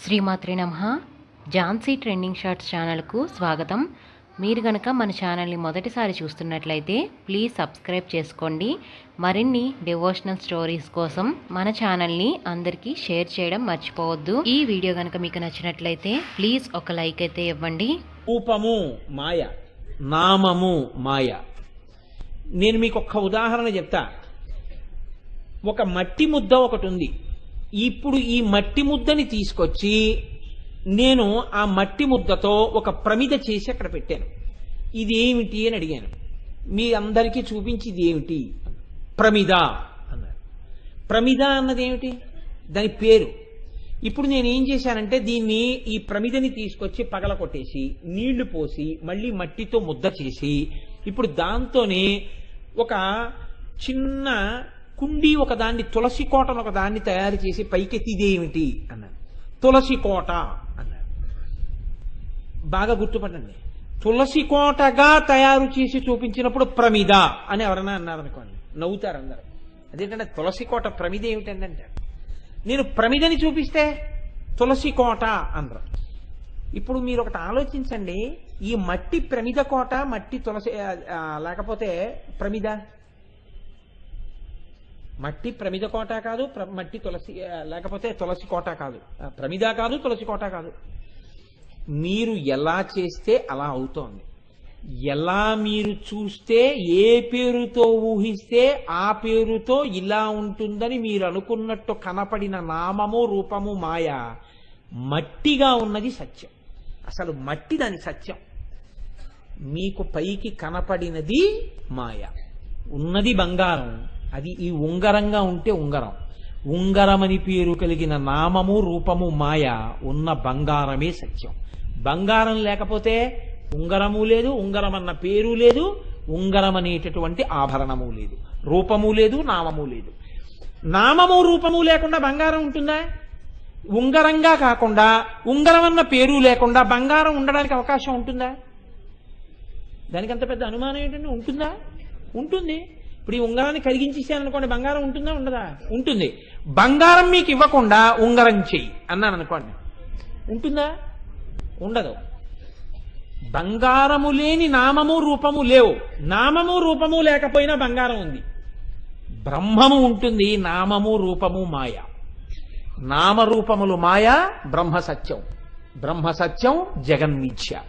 శ్రీమాత్రే నమః. Jhansi trending shorts ఛానల్కు స్వాగతం. మీరు గనక మన ఛానల్ని మొదటిసారి చూస్తున్నట్లయితే ప్లీజ్ సబ్స్క్రైబ్ చేసుకోండి. మరిన్ని డివోషనల్ స్టోరీస్ కోసం మన ఛానల్ని అందరికీ షేర్ చేయడం మర్చిపోవద్దు. ఈ వీడియో గనక మీకు నచ్చినట్లయితే ప్లీజ్ ఒక లైక్ అయితే ఇవ్వండి. రూపము మాయ, నామము మాయ. నేను మీకు ఒక్క ఉదాహరణ చెప్తా. ఒక మట్టి ముద్ద ఒకటి ఉంది. ఇప్పుడు ఈ మట్టి ముద్దని తీసుకొచ్చి నేను ఆ మట్టి ముద్దతో ఒక ప్రమిద చేసి అక్కడ పెట్టాను. ఇది ఏమిటి అని అడిగాను. మీ అందరికీ చూపించి ఇది ఏమిటి? ప్రమిద అన్నారు. ప్రమిద అన్నది ఏమిటి? దాని పేరు. ఇప్పుడు నేను ఏం చేశానంటే దీన్ని, ఈ ప్రమిదని తీసుకొచ్చి పగల కొట్టేసి నీళ్లు పోసి మళ్ళీ మట్టితో ముద్ద చేసి ఇప్పుడు దాంతోనే ఒక చిన్న కుండి ఒకదాన్ని, తులసి కోటను ఒకదాన్ని తయారు చేసి పైకెత్తి ఇదేమిటి అన్నాను. తులసి కోట అన్నారు. బాగా గుర్తుపట్టండి. తులసి కోటగా తయారు చేసి చూపించినప్పుడు ప్రమిద అని ఎవరన్నా అన్నారనుకోండి, నవ్వుతారు అందరు. అదేంటంటే తులసి కోట ప్రమిద ఏమిటండి అంటారు. నేను ప్రమిదని చూపిస్తే తులసి కోట అందరు. ఇప్పుడు మీరు ఒకటి ఆలోచించండి. ఈ మట్టి ప్రమిద కోట, మట్టి తులసి లేకపోతే ప్రమిద. మట్టి ప్రమిద కోట కాదు, మట్టి తులసి లేకపోతే తులసి కోట కాదు, ప్రమిద కాదు, తులసి కోట కాదు. మీరు ఎలా చేస్తే అలా అవుతోంది. ఎలా మీరు చూస్తే, ఏ పేరుతో ఊహిస్తే ఆ పేరుతో ఇలా ఉంటుందని మీరు అనుకున్నట్టు కనపడిన నామము రూపము మాయ. మట్టిగా ఉన్నది సత్యం. అసలు మట్టి దాని సత్యం. మీకు పైకి కనపడినది మాయ. ఉన్నది బంగారం. అది ఈ ఉంగరంగా ఉంటే ఉంగరం. ఉంగరమని పేరు కలిగిన నామము రూపము మాయ. ఉన్న బంగారమే సత్యం. బంగారం లేకపోతే ఉంగరము లేదు, ఉంగరం అన్న పేరు లేదు, ఉంగరం అనేటటువంటి ఆభరణము లేదు, రూపము లేదు, నామము లేదు. నామము రూపము లేకుండా బంగారం ఉంటుందా? ఉంగరంగా కాకుండా ఉంగరం అన్న పేరు లేకుండా బంగారం ఉండడానికి అవకాశం ఉంటుందా? దానికి అంత పెద్ద అనుమానం ఏంటంటే ఉంటుందా? ఉంటుంది. ఇప్పుడు ఈ ఉంగరాన్ని కరిగించేసాననుకోండి, బంగారం ఉంటుందా? ఉండదా? ఉంటుంది. బంగారం మీకు ఇవ్వకుండా ఉంగరం చెయ్యి అన్నాను అనుకోండి, ఉంటుందా? ఉండదు. బంగారము లేని నామము రూపము లేవు. నామము రూపము లేకపోయినా బంగారం ఉంది. బ్రహ్మము ఉంటుంది, నామము రూపము మాయ. నామరూపములు మాయ, బ్రహ్మ సత్యం. బ్రహ్మ సత్యం, జగన్మిథ్య.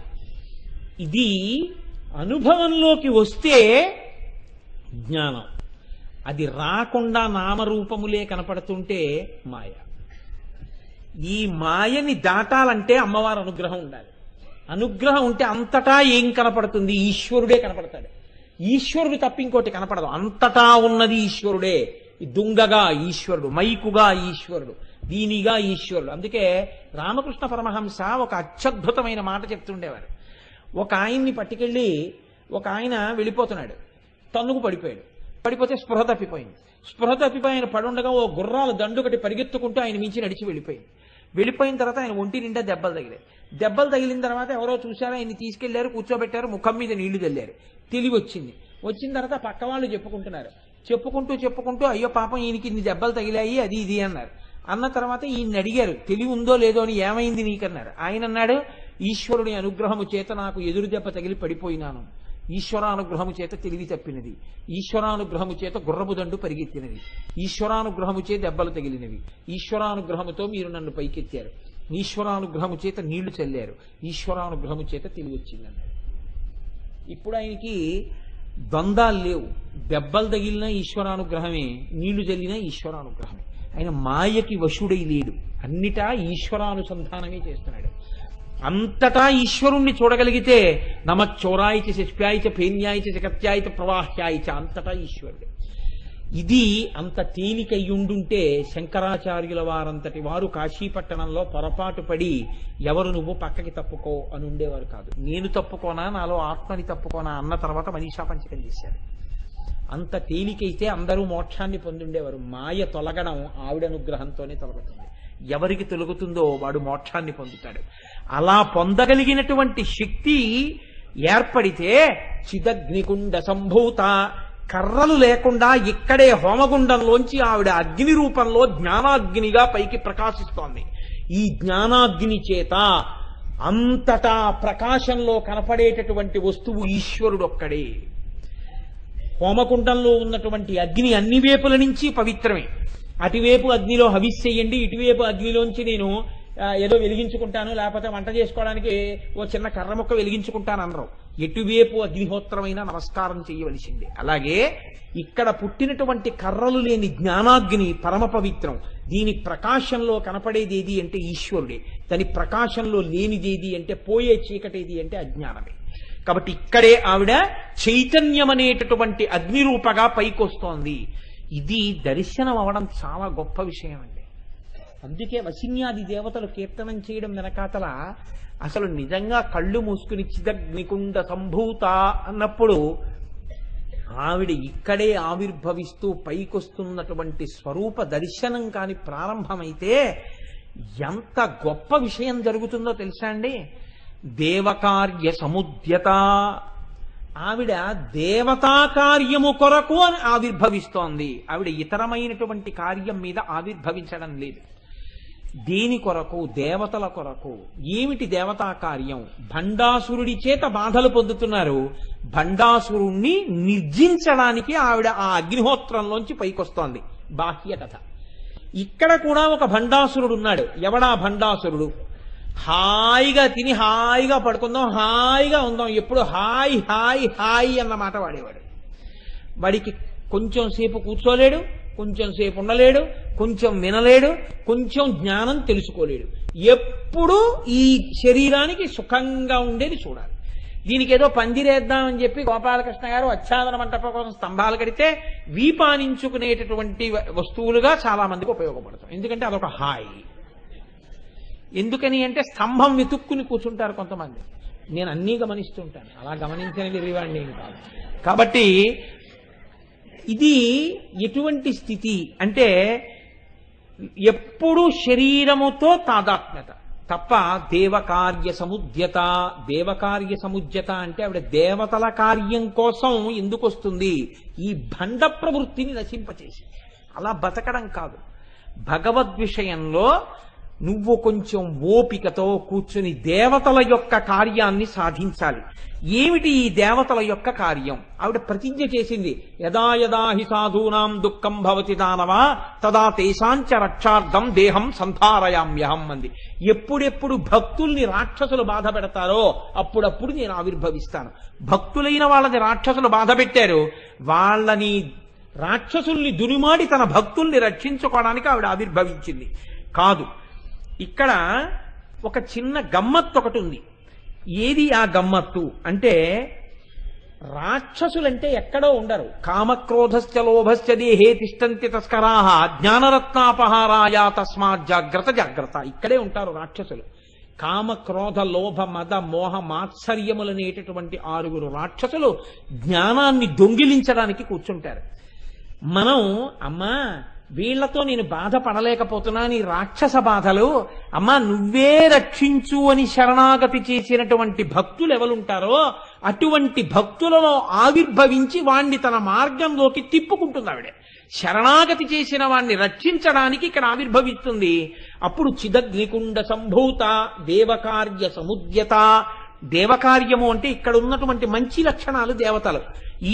ఇది అనుభవంలోకి వస్తే జ్ఞానం. అది రాకుండా నామరూపములే కనపడుతుంటే మాయ. ఈ మాయని దాటాలంటే అమ్మవారి అనుగ్రహం ఉండాలి. అనుగ్రహం ఉంటే అంతటా ఏం కనపడుతుంది? ఈశ్వరుడే కనపడతాడు. ఈశ్వరుడు తప్ప ఇంకోటి కనపడదు. అంతటా ఉన్నది ఈశ్వరుడే. దుంగగా ఈశ్వరుడు, మైకుగా ఈశ్వరుడు, దీనిగా ఈశ్వరుడు. అందుకే రామకృష్ణ పరమహంస ఒక అత్యద్భుతమైన మాట చెప్తుండేవారు. ఒక ఆయన్ని పట్టుకెళ్ళి ఒక ఆయన వెళ్ళిపోతున్నాడు, తన్నుకు పడిపోయాడు. పడిపోతే స్పృహ తప్పిపోయింది. స్పృహ తప్పిపోయి ఆయన పడుండగా ఓ గుర్రాల దండుకటి పరిగెత్తుకుంటూ ఆయన మించి నడిచి వెళ్ళిపోయింది. వెళ్ళిపోయిన తర్వాత ఆయన ఒంటి నిండా దెబ్బలు తగిలాయి. దెబ్బలు తగిలిన తర్వాత ఎవరో చూశారో, ఆయన్ని తీసుకెళ్లారు, కూర్చోబెట్టారు, ముఖం మీద నీళ్లు చల్లారు. తెలివి వచ్చింది. వచ్చిన తర్వాత పక్క వాళ్ళు చెప్పుకుంటున్నారు. చెప్పుకుంటూ అయ్యో పాపం ఈయనకి ఇన్ని దెబ్బలు తగిలాయి, అది ఇది అన్నారు. అన్న తర్వాత ఈయన్ని అడిగారు, తెలివి ఉందో లేదో అని, ఏమైంది నీకన్నారు. ఆయన అన్నాడు, ఈశ్వరుని అనుగ్రహము చేత నాకు ఎదురు దెబ్బ తగిలి పడిపోయినాను. ఈశ్వరానుగ్రహము చేత తెలివి తప్పినది. ఈశ్వరానుగ్రహము చేత గుర్రపు దండు పరిగెత్తినది. ఈశ్వరానుగ్రహము చేత దెబ్బలు తగిలినవి. ఈశ్వరానుగ్రహముతో మీరు నన్ను పైకెత్తారు. ఈశ్వరానుగ్రహము చేత నీళ్లు చల్లారు. ఈశ్వరానుగ్రహము చేత తెలివి వచ్చిందన్నాడు. ఇప్పుడు ఆయనకి ద్వంద్వాలు లేవు. దెబ్బలు తగిలినా ఈశ్వరానుగ్రహమే, నీళ్లు చల్లినా ఈశ్వరానుగ్రహమే. ఆయన మాయకి వశుడై లేడు. అన్నిటా ఈశ్వరానుసంధానమే చేస్తున్నాడు. అంతటా ఈశ్వరుణ్ణి చూడగలిగితే నమచ్చోరాయిచ శిష్ప్యాయిచ ఫేన్యాయిచ జగత్యాయిచ ప్రవాహ్యాయిచ, అంతటా ఈశ్వరుడు. ఇది అంత తేలికయ్యుండుంటే శంకరాచార్యుల వారంతటి వారు కాశీపట్టణంలో పొరపాటు పడి ఎవరు నువ్వు పక్కకి తప్పుకో అని ఉండేవారు కాదు. నేను తప్పుకోనా, నాలో ఆత్మని తప్పుకోనా అన్న తర్వాత మనీషా పంచకం చేశారు. అంత తేలికైతే అందరూ మోక్షాన్ని పొందుండేవారు. మాయ తొలగడం ఆవిడ అనుగ్రహంతోనే తొలగుతుంది. ఎవరికి తొలగుతుందో వాడు మోక్షాన్ని పొందుతాడు. అలా పొందగలిగినటువంటి శక్తి ఏర్పడితే చిదగ్నికుండ సంభూత కర్రలు లేకుండా ఇక్కడే హోమగుండంలోంచి ఆవిడ అగ్ని రూపంలో జ్ఞానాగ్నిగా పైకి ప్రకాశిస్తోంది. ఈ జ్ఞానాగ్ని చేత అంతటా ప్రకాశంలో కనపడేటటువంటి వస్తువు ఈశ్వరుడు ఒక్కడే. హోమకుండంలో ఉన్నటువంటి అగ్ని అన్ని వైపుల నుంచి పవిత్రమే. అటువైపు అగ్నిలో హవిస్సేయండి, ఇటువైపు అగ్నిలోంచి నేను ఏదో వెలిగించుకుంటాను, లేకపోతే వంట చేసుకోవడానికి ఓ చిన్న కర్ర ముక్క వెలిగించుకుంటాను అనరు. ఎటువైపు అగ్నిహోత్రమైనా నమస్కారం చేయవలసిందే. అలాగే ఇక్కడ పుట్టినటువంటి కర్రలు లేని జ్ఞానాగ్ని పరమ పవిత్రం. దీని ప్రకాశంలో కనపడేది ఏది అంటే ఈశ్వరుడే. దాని ప్రకాశంలో లేనిదేది అంటే పోయే చీకటేది అంటే అజ్ఞానమే. కాబట్టి ఇక్కడే ఆవిడ చైతన్యం అనేటటువంటి అగ్నిరూపగా పైకొస్తోంది. ఇది దర్శనం అవడం చాలా గొప్ప విషయం అండి. అందుకే వసిన్యాది దేవతలు కీర్తనం చేయడం వెనకాతల అసలు నిజంగా కళ్ళు మూసుకుని చిదగ్నికుండ సంభూత అన్నప్పుడు ఆవిడ ఇక్కడే ఆవిర్భవిస్తూ పైకొస్తున్నటువంటి స్వరూప దర్శనం కాని ప్రారంభమైతే ఎంత గొప్ప విషయం జరుగుతుందో తెలుసా అండి. దేవకార్య సముద్యత, ఆవిడ దేవతా కార్యము కొరకు అని ఆవిర్భవిస్తోంది. ఆవిడ ఇతరమైనటువంటి కార్యం మీద ఆవిర్భవించడం లేదు. దేని కొరకు? దేవతల కొరకు. ఏమిటి దేవతా కార్యం? భండాసురుడి చేత బాధలు పొందుతున్నారు. భండాసురుణ్ణి నిర్జించడానికి ఆవిడ ఆ అగ్నిహోత్రంలోంచి పైకొస్తోంది. బాహ్య కథ. ఇక్కడ కూడా ఒక భండాసురుడు ఉన్నాడు. ఎవడా భండాసురుడు? హాయిగా తిని హాయిగా పడుకుందాం, హాయిగా ఉందాం, ఎప్పుడు హాయ్ హాయ్ హాయ్ అన్న మాట వాడేవాడు. వాడికి కొంచెం సేపు కూర్చోలేడు, కొంచెం సేపు ఉండలేడు, కొంచెం వినలేడు, కొంచెం జ్ఞానం తెలుసుకోలేడు. ఎప్పుడూ ఈ శరీరానికి సుఖంగా ఉండేది చూడాలి. దీనికి ఏదో పందిరేద్దామని చెప్పి గోపాలకృష్ణ గారు అచ్ఛాదన మంటపం కోసం స్తంభాలు కడితే వీపానించుకునేటటువంటి వస్తువులుగా చాలా మందికి ఉపయోగపడతాం. ఎందుకంటే అదొక హాయ్. ఎందుకని అంటే స్తంభం వెతుక్కుని కూర్చుంటారు కొంతమంది. నేను అన్నీ గమనిస్తుంటాను, అలా గమనించిన వెర్రివాడిని ఏం కాదు. కాబట్టి ఇది ఎటువంటి స్థితి అంటే ఎప్పుడు శరీరముతో తాదాత్మ్యత తప్ప దేవకార్య సముద్యత. దేవకార్య సముద్యత అంటే ఆవిడ దేవతల కార్యం కోసం ఎందుకు వస్తుంది? ఈ భండ ప్రవృత్తిని నశింపచేసి. అలా బతకడం కాదు. భగవద్ విషయంలో నువ్వు కొంచెం ఓపికతో కూర్చుని దేవతల యొక్క కార్యాన్ని సాధించాలి. ఏమిటి ఈ దేవతల యొక్క కార్యం? ఆవిడ ప్రతిజ్ఞ చేసింది, యదా యదా హి సాధూనాం దుఃఖం భవతి దానవ తదా తేషాంచ రక్షార్థం దేహం సంధారయామ్యహం అంది. ఎప్పుడెప్పుడు భక్తుల్ని రాక్షసులు బాధ పెడతారో అప్పుడప్పుడు నేను ఆవిర్భవిస్తాను. భక్తులైన వాళ్ళని రాక్షసులు బాధ పెట్టారు, వాళ్ళని రాక్షసుల్ని దునిమాడి తన భక్తుల్ని రక్షించుకోవడానికి ఆవిడ ఆవిర్భవించింది కాదు. ఇక్కడ ఒక చిన్న గమ్మత్తు ఒకటి ఉంది. ఏది ఆ గమ్మత్తు అంటే, రాక్షసులంటే ఎక్కడో ఉండరు. కామక్రోధశ్చ లోభశ్చ దేహే తిష్టంతి తస్కరాహ జ్ఞానరత్నాపహారాయ తస్మాత్ జాగ్రత్త జాగ్రత్త. ఇక్కడే ఉంటారు రాక్షసులు. కామక్రోధ లోభ మద మోహ మాత్సర్యములనేటటువంటి 6 రాక్షసులు జ్ఞానాన్ని దొంగిలించడానికి కూర్చుంటారు. మనం అమ్మా వీళ్లతో నేను బాధపడలేకపోతున్నాను, ఈ రాక్షస బాధలు, అమ్మా నువ్వే రక్షించు అని శరణాగతి చేసినటువంటి భక్తులు ఎవరుంటారో అటువంటి భక్తులలో ఆవిర్భవించి వాణ్ణి తన మార్గంలోకి తిప్పుకుంటుంది ఆవిడ. శరణాగతి చేసిన వాణ్ణి రక్షించడానికి ఇక్కడ ఆవిర్భవిస్తుంది. అప్పుడు చిదగ్నికుండ సంభూత దేవకార్య సముద్యత. దేవకార్యము అంటే ఇక్కడ ఉన్నటువంటి మంచి లక్షణాలు దేవతలు.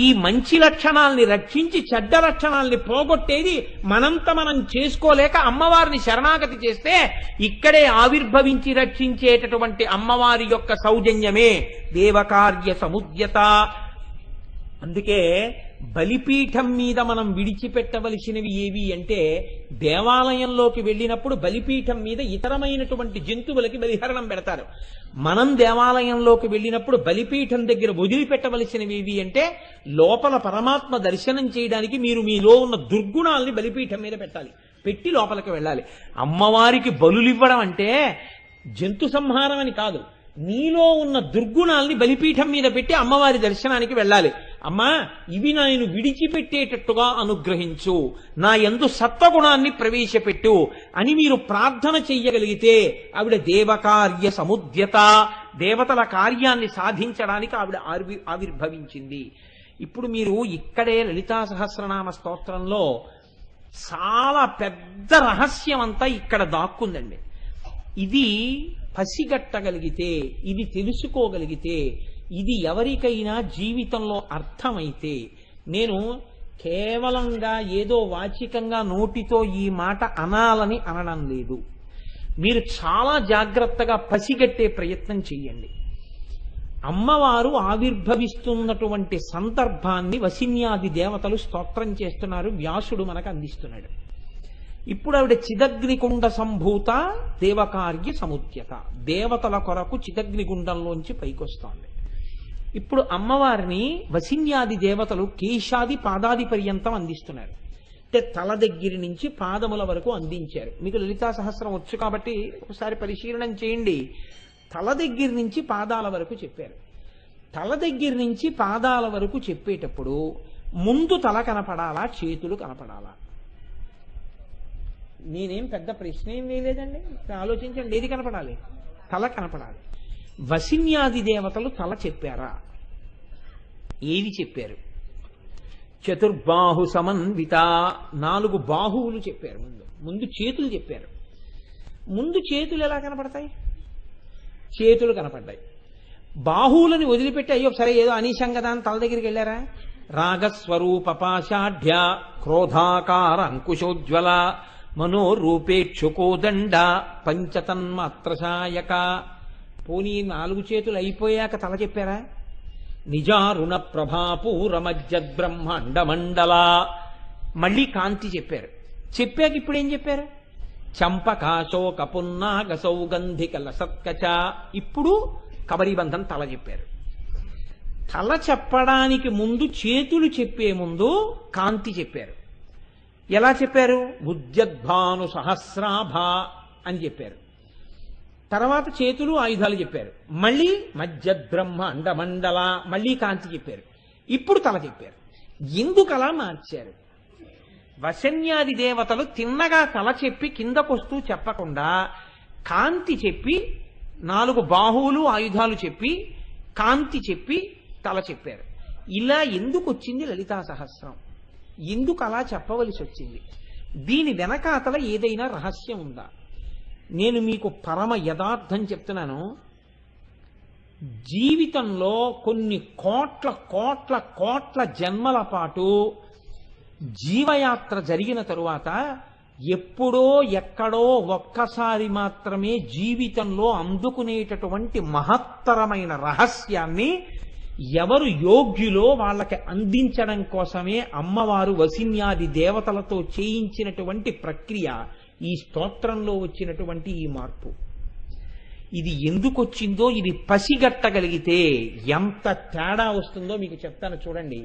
ఈ మంచి లక్షణాల్ని రక్షించి చెడ్డ లక్షణాల్ని పోగొట్టేది మనంత మనం చేసుకోలేక అమ్మవారిని శరణాగతి చేస్తే ఇక్కడే ఆవిర్భవించి రక్షించేటటువంటి అమ్మవారి యొక్క సౌజన్యమే దేవకార్య సముద్యత. అందుకే బలిపీఠం మీద మనం విడిచిపెట్టవలసినవి ఏవి అంటే, దేవాలయంలోకి వెళ్ళినప్పుడు బలిపీఠం మీద ఇతరమైనటువంటి జంతువులకి బలిహరణం పెడతారు. మనం దేవాలయంలోకి వెళ్ళినప్పుడు బలిపీఠం దగ్గర వదిలిపెట్టవలసినవి ఏవి అంటే, లోపల పరమాత్మ దర్శనం చేయడానికి మీరు మీలో ఉన్న దుర్గుణాల్ని బలిపీఠం మీద పెట్టాలి, పెట్టి లోపలికి వెళ్ళాలి. అమ్మవారికి బలులివ్వడం అంటే జంతు సంహారం అని కాదు. నీలో ఉన్న దుర్గుణాల్ని బలిపీఠం మీద పెట్టి అమ్మవారి దర్శనానికి వెళ్ళాలి. అమ్మా ఇవి నేను విడిచిపెట్టేటట్టుగా అనుగ్రహించు, నా యందు సత్వగుణాన్ని ప్రవేశపెట్టు అని మీరు ప్రార్థన చెయ్యగలిగితే ఆవిడ దేవకార్య సముద్యత. దేవతల కార్యాన్ని సాధించడానికి ఆవిడ ఆవిర్భవించింది. ఇప్పుడు మీరు ఇక్కడే లలితా సహస్రనామ స్తోత్రంలో చాలా పెద్ద రహస్యం అంతా ఇక్కడ దాక్కుందండి. ఇది పసిగట్టగలిగితే, ఇది తెలుసుకోగలిగితే, ఇది ఎవరికైనా జీవితంలో అర్థమైతే, నేను కేవలంగా ఏదో వాచికంగా నోటితో ఈ మాట అనాలని అనడం లేదు, మీరు చాలా జాగ్రత్తగా పసిగట్టే ప్రయత్నం చెయ్యండి. అమ్మవారు ఆవిర్భవిస్తున్నటువంటి సందర్భాన్ని వసిన్యాది దేవతలు స్తోత్రం చేస్తున్నారు, వ్యాసుడు మనకు అందిస్తున్నాడు. ఇప్పుడు ఆవిడ చిదగ్నికుండ సంభూత దేవకార్య సముద్యత, దేవతల కొరకు చిదగ్నిగుండంలోంచి పైకొస్తోంది. ఇప్పుడు అమ్మవారిని వసిన్యాది దేవతలు కేశాది పాదాది పర్యంతం అందిస్తున్నారు. అంటే తల దగ్గర నుంచి పాదముల వరకు అందించారు. మీకు లలితా సహస్రం వచ్చు కాబట్టి ఒకసారి పరిశీలనం చేయండి. తల దగ్గర నుంచి పాదాల వరకు చెప్పారు. తల దగ్గర నుంచి పాదాల వరకు చెప్పేటప్పుడు ముందు తల కనపడాలా, చేతులు కనపడాలా? నేనేం పెద్ద ప్రశ్న ఏం వేయలేదండి, ఆలోచించండి. ఏది కనపడాలి? తల కనపడాలి. వసిన్యాది దేవతలు తల చెప్పారా? ఏవి చెప్పారు? చతుర్బాహు సమన్విత, 4 బాహువులు చెప్పారు. ముందు చేతులు చెప్పారు. ముందు చేతులు ఎలా కనపడతాయి? చేతులు కనపడ్డాయి. బాహువులని వదిలిపెట్టి అయ్యో సరే ఏదో అనీశం కదా అని తల దగ్గరికి వెళ్ళారా? రాగస్వరూప పాషాఢ్య క్రోధాకార అంకుశోజ్వల మనోరూపేక్షుకోదండ పంచతన్మాత్రసాయక. పోనీ 4 చేతులు అయిపోయాక తల చెప్పారా? నిజారుణ ప్రభాపూరమజ్జద్బ్రహ్మాండ మండల. మళ్ళీ కాంతి చెప్పారు. చెప్పాక ఇప్పుడు ఏం చెప్పారు? చంపకాశోక పున్నాగ సౌగంధిక లసత్కచ. ఇప్పుడు కబరీబంధం తల చెప్పారు. తల చెప్పడానికి ముందు, చేతులు చెప్పే ముందు కాంతి చెప్పారు. ఎలా చెప్పారు? ఉద్యద్భాను సహస్రాభ అని చెప్పారు. తర్వాత చేతులు ఆయుధాలు చెప్పారు. మళ్ళీ మజ్జద్బ్రహ్మ అండమండల, మళ్ళీ కాంతి చెప్పారు. ఇప్పుడు తల చెప్పారు. ఎందుకు అలా మార్చారు? వశన్యాది దేవతలు తిన్నగా తల చెప్పి కిందకొస్తూ చెప్పకుండా కాంతి చెప్పి 4 బాహువులు ఆయుధాలు చెప్పి కాంతి చెప్పి తల చెప్పారు. ఇలా ఎందుకు వచ్చింది లలితా సహస్రం? ఎందుకు అలా చెప్పవలసి వచ్చింది? దీని వెనకాతల ఏదైనా రహస్యం ఉందా? నేను మీకు పరమ యథార్థం చెప్తున్నాను. జీవితంలో కొన్ని కోట్ల కోట్ల కోట్ల జన్మల పాటు జీవయాత్ర జరిగిన తరువాత ఎప్పుడో ఎక్కడో ఒక్కసారి మాత్రమే జీవితంలో అందుకునేటటువంటి మహత్తరమైన రహస్యాన్ని ఎవరు యోగ్యులో వాళ్ళకి అందించడం కోసమే అమ్మవారు వసిన్యాది దేవతలతో చేయించినటువంటి ప్రక్రియ ఈ స్తోత్రంలో వచ్చినటువంటి ఈ మార్పు. ఇది ఎందుకు వచ్చిందో ఇది పసిగట్టగలిగితే ఎంత తేడా వస్తుందో మీకు చెప్తాను చూడండి.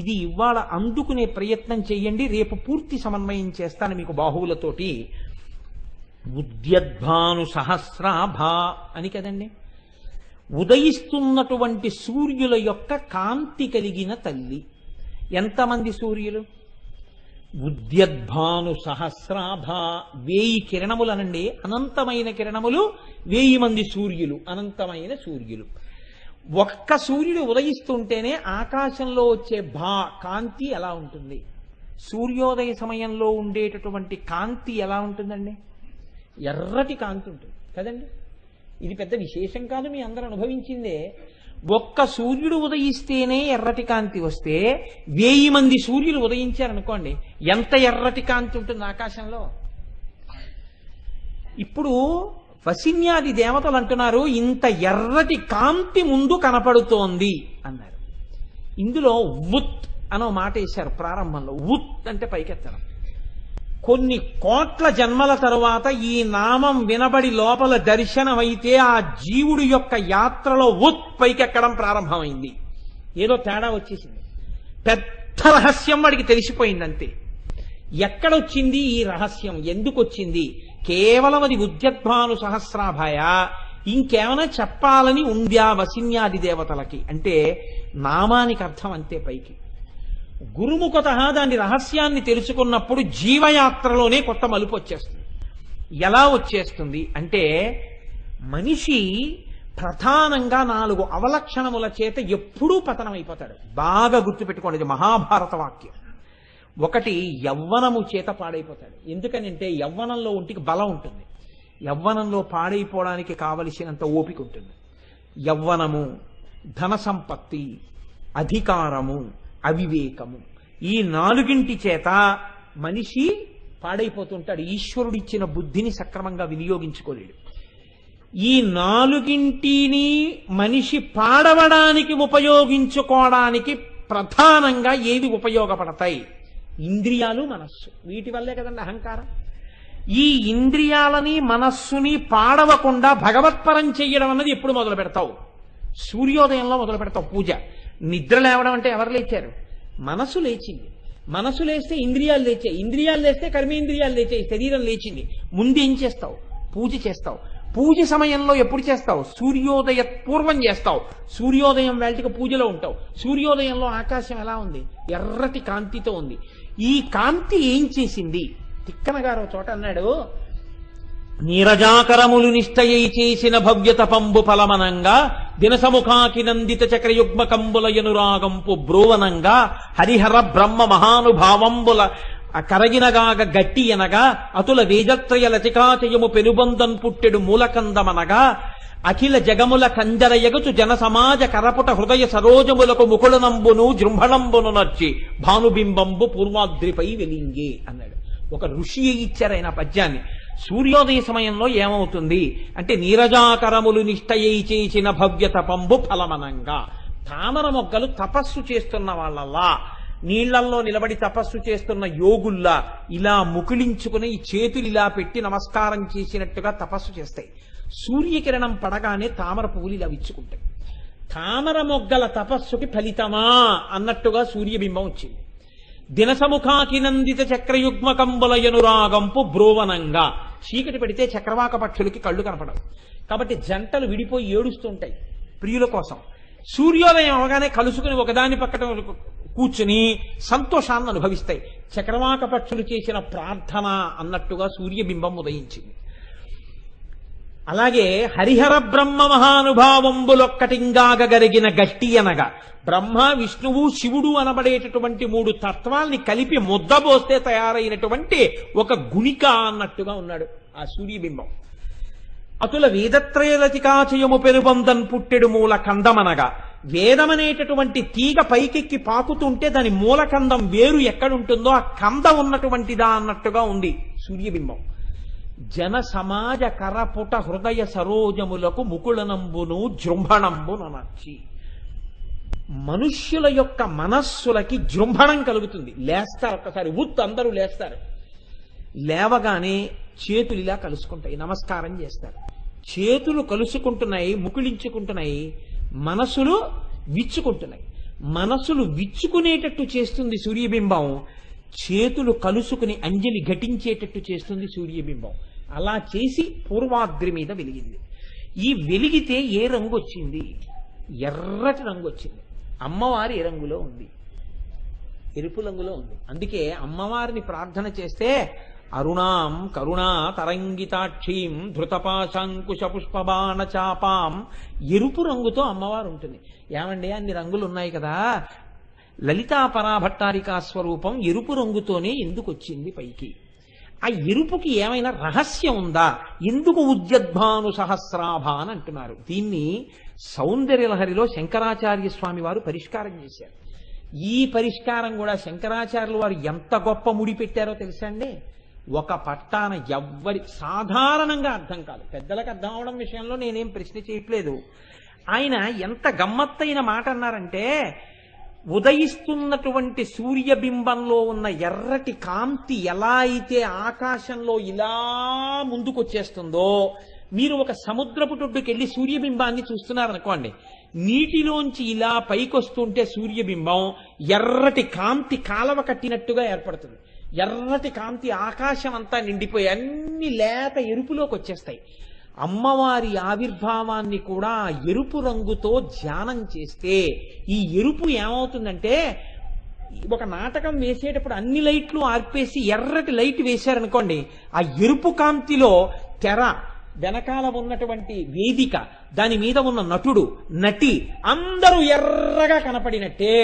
ఇది ఇవాళ అందుకునే ప్రయత్నం చెయ్యండి. రేపు పూర్తి సమన్వయం చేస్తాను మీకు బాహువులతోటి. ఉద్యద్భాను సహస్రాభ అని కదండి, ఉదయిస్తున్నటువంటి సూర్యుల యొక్క కాంతి కలిగిన తల్లి. ఎంతమంది సూర్యులు? ఉద్యద్భాను సహస్రాభ, 1000 కిరణములనండి. అనంతమైన కిరణములు, 1000 మంది సూర్యులు, అనంతమైన సూర్యులు. ఒక్క సూర్యుడు ఉదయిస్తుంటేనే ఆకాశంలో వచ్చే కాంతి ఎలా ఉంటుంది? సూర్యోదయ సమయంలో ఉండేటటువంటి కాంతి ఎలా ఉంటుందండి? ఎర్రటి కాంతి ఉంటుంది కదండి. ఇది పెద్ద విశేషం కాదు, మీ అందరూ అనుభవించిందే. ఒక్క సూర్యుడు ఉదయిస్తేనే ఎర్రటి కాంతి వస్తే 1000 మంది సూర్యులు ఉదయించారనుకోండి, ఎంత ఎర్రటి కాంతి ఉంటుంది ఆకాశంలో. ఇప్పుడు వసిన్యాది దేవతలు అంటున్నారు ఇంత ఎర్రటి కాంతి ముందు కనపడుతోంది అన్నారు. ఇందులో ఉత్ అనో మాట వేశారు ప్రారంభంలో. ఉత్ అంటే పైకెత్తడం. కొన్ని కోట్ల జన్మల తరువాత ఈ నామం వినబడి లోపల దర్శనమైతే ఆ జీవుడి యొక్క యాత్రలో ఉత్ పైకెక్కడం ప్రారంభమైంది. ఏదో తేడా వచ్చేసింది. పెద్ద రహస్యం వాడికి తెలిసిపోయిందంతే. ఎక్కడొచ్చింది ఈ రహస్యం? ఎందుకు వచ్చింది? కేవలం అది ఉద్యద్భాను సహస్రాభాయ, ఇంకేమైనా చెప్పాలని ఉంద్యా వసిన్యాది దేవతలకి అంటే నామానికి అర్థం అంతే. పైకి గురుముఖత దాని రహస్యాన్ని తెలుసుకున్నప్పుడు జీవయాత్రలోనే కొత్త మలుపు వచ్చేస్తుంది. ఎలా వచ్చేస్తుంది అంటే, మనిషి ప్రధానంగా 4 అవలక్షణముల చేత ఎప్పుడూ పతనమైపోతాడు. బాగా గుర్తుపెట్టుకోండి, ఇది మహాభారత వాక్యం. ఒకటి, యవ్వనము చేత పాడైపోతాడు. ఎందుకనంటే యవ్వనంలో ఒంటికి బలం ఉంటుంది, యవ్వనంలో పాడైపోవడానికి కావలసినంత ఓపిక ఉంటుంది. యవ్వనము, ధన సంపత్తి, అధికారము, అవివేకము, ఈ 4 చేత మనిషి పాడైపోతుంటాడు. ఈశ్వరుడిచ్చిన బుద్ధిని సక్రమంగా వినియోగించుకోలేడు. ఈ 4 మనిషి పాడవడానికి ఉపయోగించుకోవడానికి ప్రధానంగా ఏవి ఉపయోగపడతాయి? ఇంద్రియాలు, మనస్సు. వీటి వల్లే కదండి అహంకారం. ఈ ఇంద్రియాలని మనస్సుని పాడవకుండా భగవత్పరం చెయ్యడం అన్నది ఎప్పుడు మొదలు పెడతావు? సూర్యోదయంలో మొదలు పెడతావు పూజ. నిద్ర లేవడం అంటే ఎవరు లేచారు? మనసు లేచింది. మనసు లేస్తే ఇంద్రియాలు లేచాయి, ఇంద్రియాలు లేస్తే కర్మేంద్రియాలు లేచాయి, శరీరం లేచింది. ముందు ఏం చేస్తావు? పూజ చేస్తావు. పూజ సమయంలో ఎప్పుడు చేస్తావు? సూర్యోదయ పూర్వం చేస్తావు. సూర్యోదయం వేళటికి పూజలో ఉంటావు. సూర్యోదయంలో ఆకాశం ఎలా ఉంది? ఎర్రటి కాంతితో ఉంది. ఈ కాంతి ఏం చేసింది? తిక్కన గారు చోట అన్నాడు, నీరజాకరములు నిష్టయై చేసిన భవ్యత పంబు ఫలమనంగా దినసముఖాకి నందిత చక్రయుగ్మ కంబుల యనురాగంపు బ్రోవనంగా హరిహర బ్రహ్మ మహానుభావంబుల కరగినగాగ గట్టి అనగా అతుల వేదత్రయ లతికాచయము పెనుబంధన్ పుట్టెడు మూలకందమనగా అఖిల జగముల కంజరయగచు జన సమాజ కరపుట హృదయ సరోజములకు ముకుళనంబును జృంభణంబును నర్చి భానుబింబంబు పూర్వాద్రిపై వెలింగే అన్నాడు. ఒక ఋషి ఇచ్చారైన పద్యాన్ని. సూర్యోదయ సమయంలో ఏమవుతుంది అంటే, నీరజాకరములు నిష్టయై చేసిన భవ్యత పంబు ఫలమనంగా, తామర మొగ్గలు తపస్సు చేస్తున్న వాళ్ళలా, నీళ్లల్లో నిలబడి తపస్సు చేస్తున్న యోగుల్లా ఇలా ముకుళించుకుని ఈ చేతులు ఇలా పెట్టి నమస్కారం చేసినట్టుగా తపస్సు చేస్తాయి. సూర్యకిరణం పడగానే తామర పువ్వులు ఇలా విచ్చుకుంటాయి. తామర మొగ్గల తపస్సుకి ఫలితమా అన్నట్టుగా సూర్యబింబం వచ్చింది. దినసముఖాకి నందిత చక్రయుగ్మ కంబులయనురాగంపు బ్రోవనంగా, చీకటి పడితే చక్రవాక పక్షులకి కళ్ళు కనపడవు. కాబట్టి జంటలు విడిపోయి ఏడుస్తుంటాయి ప్రియుల కోసం. సూర్యోదయం అవగానే కలుసుకుని ఒకదాని పక్కన కూర్చుని సంతోషాన్ని అనుభవిస్తాయి. చక్రవాక పక్షులు చేసిన ప్రార్థన అన్నట్టుగా సూర్యబింబం ఉదయించింది. అలాగే హరిహర బ్రహ్మ మహానుభావంబులొక్కటింగాగ గరిగిన గట్టి అనగా, బ్రహ్మ విష్ణువు శివుడు అనబడేటటువంటి 3 తత్వాల్ని కలిపి ముద్దబోస్తే తయారైనటువంటి ఒక గుణిక అన్నట్టుగా ఉన్నాడు ఆ సూర్యబింబం. అతుల వేదత్రయలతికాచయము పెనుబంధన్ పుట్టెడు మూల కందమనగా, వేదమనేటటువంటి తీగ పైకెక్కి పాకుతుంటే దాని మూలకందం వేరు ఎక్కడుంటుందో ఆ కంద ఉన్నటువంటిదా అన్నట్టుగా ఉంది సూర్యబింబం. జన సమాజ కరపుట హృదయ సరోజములకు ముకుళనంబును జృంభణంబును నచ్చి, మనుష్యుల యొక్క మనస్సులకి జృంభణం కలుగుతుంది. లేస్తారు, ఒక్కసారి అందరూ లేస్తారు. లేవగానే చేతులు ఇలా కలుసుకుంటాయి, నమస్కారం చేస్తారు. చేతులు కలుసుకుంటున్నాయి, ముకుళించుకుంటున్నాయి, మనసులు విచ్చుకుంటున్నాయి. మనసులు విచ్చుకునేటట్టు చేస్తుంది సూర్యబింబం, చేతులు కలుసుకుని అంజలి ఘటించేటట్టు చేస్తుంది సూర్యబింబం. అలా చేసి పూర్వాద్రి మీద వెలిగింది. ఈ వెలిగితే ఏ రంగు వచ్చింది? ఎర్రటి రంగు వచ్చింది. అమ్మవారి ఏ రంగులో ఉంది? ఎరుపు రంగులో ఉంది. అందుకే అమ్మవారిని ప్రార్థన చేస్తే అరుణాం కరుణా తరంగితాక్షీం ధృతపాశాంకుశ పుష్పబాణ చాపాం, ఎరుపు రంగుతో అమ్మవారు ఉంటుంది. ఏమండి అన్ని రంగులు ఉన్నాయి కదా, లలితా పరాభట్టారికా స్వరూపం ఎరుపు రంగుతోనే ఎందుకు వచ్చింది పైకి? ఆ ఎరుపుకి ఏమైనా రహస్యం ఉందా? ఎందుకు ఉద్యద్భాను సహస్రాభ అని అంటున్నారు. దీన్ని సౌందర్యలహరిలో శంకరాచార్య స్వామి వారు పరిష్కారం చేశారు. ఈ పరిష్కారం కూడా శంకరాచార్యులు వారు ఎంత గొప్ప ముడి పెట్టారో తెలుసా అండి? ఒక పట్టాన సాధారణంగా అర్థం కాదు, పెద్దలకు అర్థం అవడం విషయంలో నేనేం ప్రశ్న చేయట్లేదు. ఆయన ఎంత గమ్మత్తైన మాట అన్నారంటే, ఉదయిస్తున్నటువంటి సూర్యబింబంలో ఉన్న ఎర్రటి కాంతి ఎలా అయితే ఆకాశంలో ఇలా ముందుకొచ్చేస్తుందో, మీరు ఒక సముద్రపు టొడ్డుకెళ్ళి సూర్యబింబాన్ని చూస్తున్నారనుకోండి, నీటిలోంచి ఇలా పైకొస్తుంటే సూర్యబింబం ఎర్రటి కాంతి కాలవ కట్టినట్టుగా ఏర్పడుతుంది. ఎర్రటి కాంతి ఆకాశం అంతా నిండిపోయి అన్ని లేత ఎరుపులోకి వచ్చేస్తాయి. అమ్మవారి ఆవిర్భావాన్ని కూడా ఎరుపు రంగుతో ధ్యానం చేస్తే ఈ ఎరుపు ఏమవుతుందంటే, ఒక నాటకం వేసేటప్పుడు అన్ని లైట్లు ఆర్పేసి ఎర్రటి లైట్ వేశారనుకోండి, ఆ ఎరుపు కాంతిలో తెర వెనకాల ఉన్నటువంటి వేదిక, దాని మీద ఉన్న నటుడు, నటి అందరూ ఎర్రగా కనపడినట్టే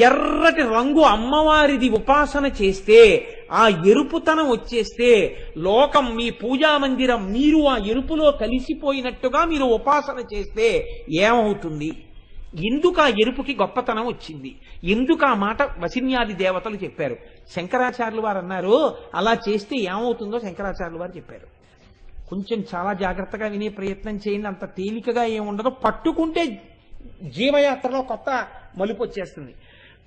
ఎర్రటి రంగు అమ్మవారిది ఉపాసన చేస్తే ఆ ఎరుపుతనం వచ్చేస్తే లోకం, మీ పూజా మందిరం మీరు ఆ ఎరుపులో కలిసిపోయినట్టుగా మీరు ఉపాసన చేస్తే ఏమవుతుంది? ఎందుకు ఆ ఎరుపుకి గొప్పతనం వచ్చింది? ఎందుకు ఆ మాట వసిన్యాది దేవతలు చెప్పారు? శంకరాచార్యులు వారు అన్నారు, అలా చేస్తే ఏమవుతుందో శంకరాచార్యులు వారు చెప్పారు. కొంచెం చాలా జాగ్రత్తగా వినే ప్రయత్నం చేయండి. అంత తేలికగా ఏముండదో, పట్టుకుంటే జీవయాత్రలో కొత్త మలుపు వచ్చేస్తుంది.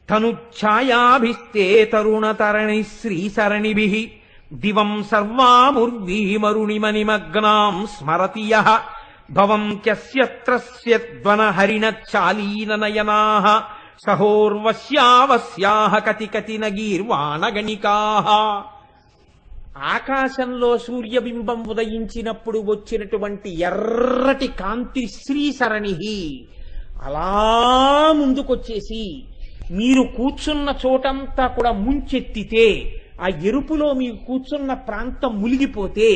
తను ఛాయాభిస్తే తరుణ తరణి శ్రీ సరణిభి దివం సర్వాముర్వీమరుణిమనిమగ్నాం స్మరతి యః భవంత్యస్యత్రస్యద్వన హరిణ చాలీన నయనాః సహోర్వశ్యావస్యాః కతి కతి నగీర్వాణగణికాః. ఆకాశంలో సూర్యబింబం ఉదయించినప్పుడు వచ్చినటువంటి ఎర్రటి కాంతి శ్రీసరణి అలా ముందుకొచ్చేసి మీరు కూర్చున్న చోటంతా కూడా ముంచెత్తితే, ఆ ఎరుపులో మీరు కూర్చున్న ప్రాంతం మునిగిపోతే,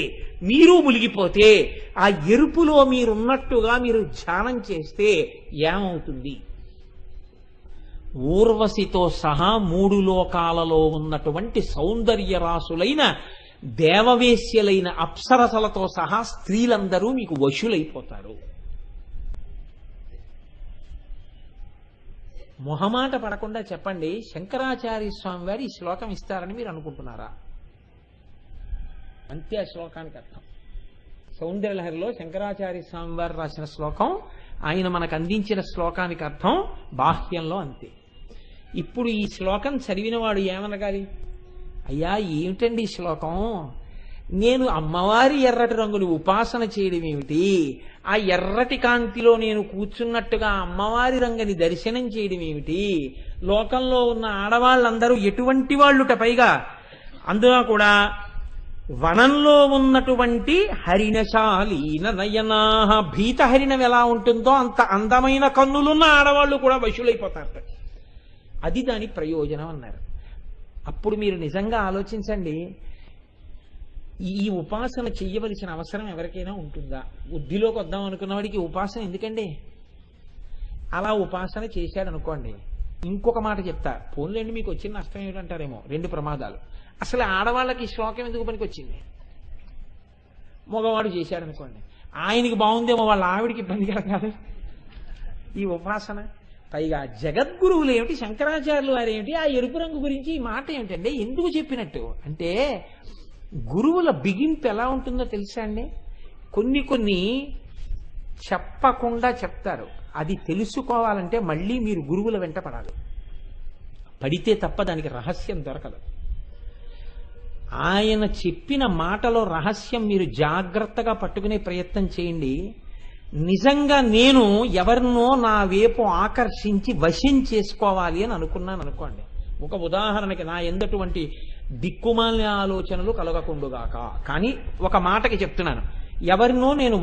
మీరు మునిగిపోతే, ఆ ఎరుపులో మీరున్నట్టుగా మీరు ధ్యానం చేస్తే ఏమవుతుంది? ఊర్వశితో సహా 3 లోకాలలో ఉన్నటువంటి సౌందర్య రాసులైన దేవవేశ్యలైన అప్సరసలతో సహా స్త్రీలందరూ మీకు వశులైపోతారు. మొహమాట పడకుండా చెప్పండి, శంకరాచార్య స్వామి వారు ఈ శ్లోకం ఇస్తారని మీరు అనుకుంటున్నారా? అంతే ఆ శ్లోకానికి అర్థం. సౌందర్యలహరిలో శంకరాచార్య స్వామి వారు రాసిన శ్లోకం, ఆయన మనకు అందించిన శ్లోకానికి అర్థం బాహ్యంలో అంతే. ఇప్పుడు ఈ శ్లోకం చదివిన వాడు ఏమనగాలి? అయ్యా ఏమిటండి ఈ శ్లోకం? నేను అమ్మవారి ఎర్రటి రంగుని ఉపాసన చేయడం ఏమిటి? ఆ ఎర్రటి కాంతిలో నేను కూర్చున్నట్టుగా అమ్మవారి రంగుని దర్శనం చేయడం ఏమిటి? లోకంలో ఉన్న ఆడవాళ్ళందరూ ఎటువంటి వాళ్ళుట? పైగా అందులో కూడా వనంలో ఉన్నటువంటి హరిణశాలీన నయనాః, భీత హరిణం ఎలా ఉంటుందో అంత అందమైన కన్నులున్న ఆడవాళ్ళు కూడా వశులైపోతారట. అది దాని ప్రయోజనం అన్నారు. అప్పుడు మీరు నిజంగా ఆలోచించండి, ఈ ఉపాసన చెయ్యవలసిన అవసరం ఎవరికైనా ఉంటుందా? బుద్ధిలోకి వద్దాం అనుకున్నవాడికి ఉపాసన ఎందుకండి? అలా ఉపాసన చేశాడు అనుకోండి, ఇంకొక మాట చెప్తా, పోన్లేండి మీకు వచ్చిన నష్టం ఏమిటంటారేమో. 2 ప్రమాదాలు. అసలు ఆడవాళ్ళకి శ్లోకం ఎందుకు పనికి వచ్చింది? మగవాడు చేశాడు అనుకోండి, ఆయనకి బాగుందేమో, వాళ్ళ ఆవిడికి ఇబ్బంది కలగాలి ఈ ఉపాసన. పైగా జగద్గురువులు ఏమిటి, శంకరాచార్యులు వారు ఏమిటి, ఆ ఎరుపు రంగు గురించి ఈ మాట ఏమిటంటే ఎందుకు చెప్పినట్టు అంటే, గురువుల బిగింపు ఎలా ఉంటుందో తెలుసా అండి? కొన్ని చెప్పకుండా చెప్తారు. అది తెలుసుకోవాలంటే మళ్ళీ మీరు గురువుల వెంట పడాలి. పడితే తప్ప దానికి రహస్యం దొరకదు. ఆయన చెప్పిన మాటలో రహస్యం మీరు జాగ్రత్తగా పట్టుకునే ప్రయత్నం చేయండి. నిజంగా నేను ఎవరినో నా వైపు ఆకర్షించి వశం చేసుకోవాలి అని అనుకున్నాను అనుకోండి, ఒక ఉదాహరణకి నా ఎందటువంటి దిక్కుమాలిన ఆలోచనలు కలగకుండుగాక, కానీ ఒక మాటకి చెప్తున్నాను, ఎవరినో నేను